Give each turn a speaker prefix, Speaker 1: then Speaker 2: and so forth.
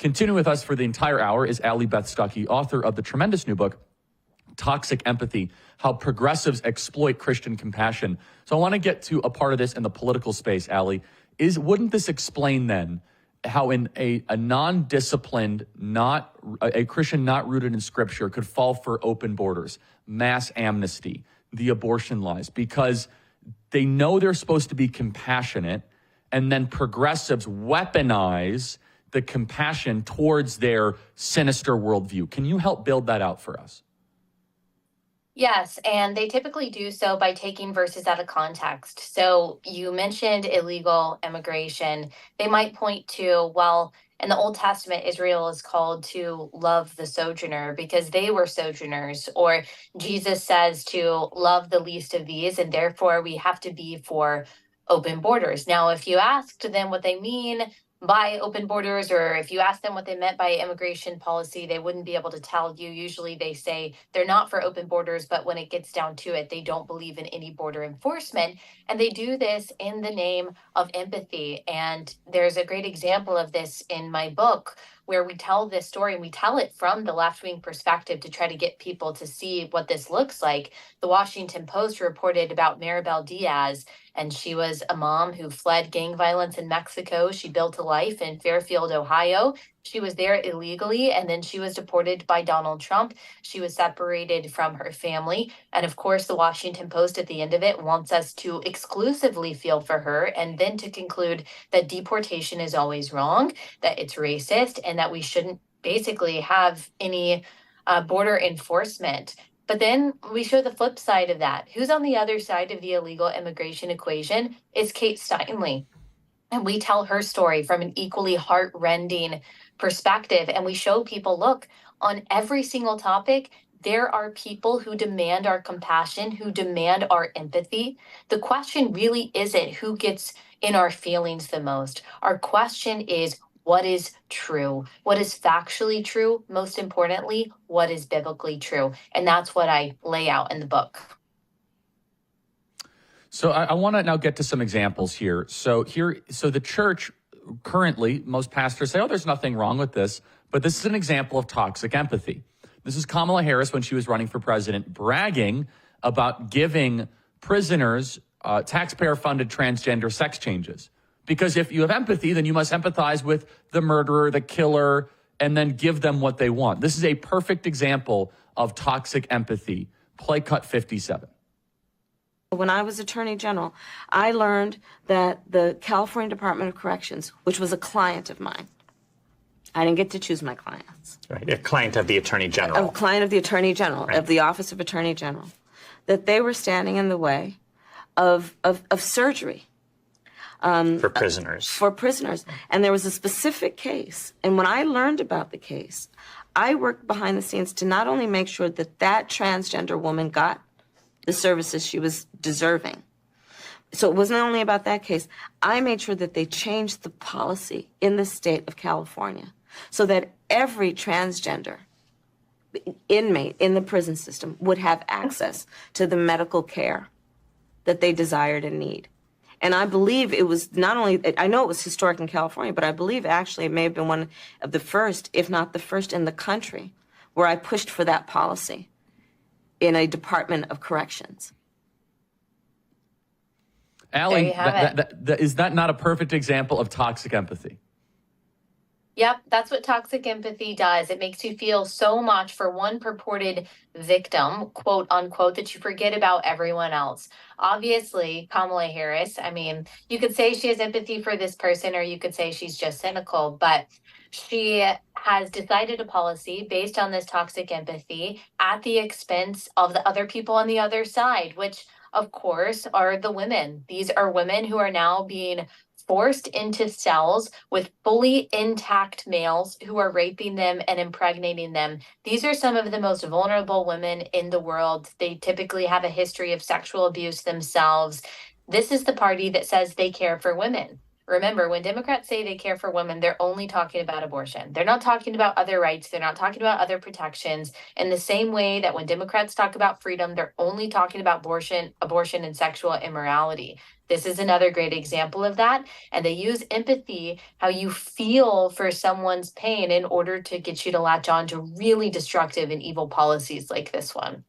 Speaker 1: Continuing with us for the entire hour is Allie Beth Stuckey, author of the tremendous new book, Toxic Empathy, How Progressives Exploit Christian Compassion. So I want to get to a part of this in the political space, Allie. Wouldn't this explain then how in a non-disciplined, a Christian not rooted in Scripture could fall for open borders, mass amnesty, the abortion laws, because they know they're supposed to be compassionate, and then progressives weaponize the compassion towards their sinister worldview. Can you help build that out for us?
Speaker 2: Yes, and they typically do so by taking verses out of context. So you mentioned illegal immigration. They might point to, well, in the Old Testament, Israel is called to love the sojourner because they were sojourners. Or Jesus says to love the least of these, and therefore we have to be for open borders. Now, if you asked them what they mean by open borders, or if you ask them what they meant by immigration policy, they wouldn't be able to tell you. Usually they say they're not for open borders, but when it gets down to it, they don't believe in any border enforcement. And they do this in the name of empathy. And there's a great example of this in my book where we tell this story, and we tell it from the left-wing perspective to try to get people to see what this looks like. The Washington Post reported about Maribel Diaz, and she was a mom who fled gang violence in Mexico. She built a life in Fairfield, Ohio. She was there illegally, and then she was deported by Donald Trump. She was separated from her family. And of course, the Washington Post at the end of it wants us to exclusively feel for her, and then to conclude that deportation is always wrong, that it's racist, and that we shouldn't basically have any border enforcement. But then we show the flip side of that. Who's on the other side of the illegal immigration equation is Kate Steinle. And we tell her story from an equally heart-rending perspective. And we show people, look, on every single topic, there are people who demand our compassion, who demand our empathy. The question really isn't who gets in our feelings the most. Our question is, what is true? What is factually true? Most importantly, what is biblically true? And that's what I lay out in the book.
Speaker 1: So I want to now get to some examples here. So the church currently, most pastors say, oh, there's nothing wrong with this. But this is an example of toxic empathy. This is Kamala Harris when she was running for president, bragging about giving prisoners taxpayer-funded transgender sex changes. Because if you have empathy, then you must empathize with the murderer, the killer, and then give them what they want. This is a perfect example of toxic empathy. Play cut 57.
Speaker 3: When I was Attorney General, I learned that the California Department of Corrections, which was a client of mine, I didn't get to choose my clients.
Speaker 4: Right, a client of the Attorney General.
Speaker 3: A client of the Attorney General, right. Of the Office of Attorney General, that they were standing in the way of surgery.
Speaker 4: For prisoners.
Speaker 3: For prisoners. And there was a specific case. And when I learned about the case, I worked behind the scenes to not only make sure that that transgender woman got the services she was deserving. So it wasn't only about that case. I made sure that they changed the policy in the state of California so that every transgender inmate in the prison system would have access to the medical care that they desired and need. And I believe it was not only, I know it was historic in California, but I believe actually it may have been one of the first, if not the first in the country, where I pushed for that policy in a Department of Corrections.
Speaker 1: Allie, is that not a perfect example of toxic empathy?
Speaker 2: Yep, that's what toxic empathy does. It makes you feel so much for one purported victim, quote unquote, that you forget about everyone else. Obviously, Kamala Harris, I mean, you could say she has empathy for this person, or you could say she's just cynical, but she has decided a policy based on this toxic empathy at the expense of the other people on the other side, which of course are the women. These are women who are now being forced into cells with fully intact males who are raping them and impregnating them. These are some of the most vulnerable women in the world. They typically have a history of sexual abuse themselves. This is the party that says they care for women. Remember, when Democrats say they care for women, they're only talking about abortion. They're not talking about other rights. They're not talking about other protections. In the same way that when Democrats talk about freedom, they're only talking about abortion and sexual immorality. This is another great example of that. And they use empathy, how you feel for someone's pain, in order to get you to latch on to really destructive and evil policies like this one.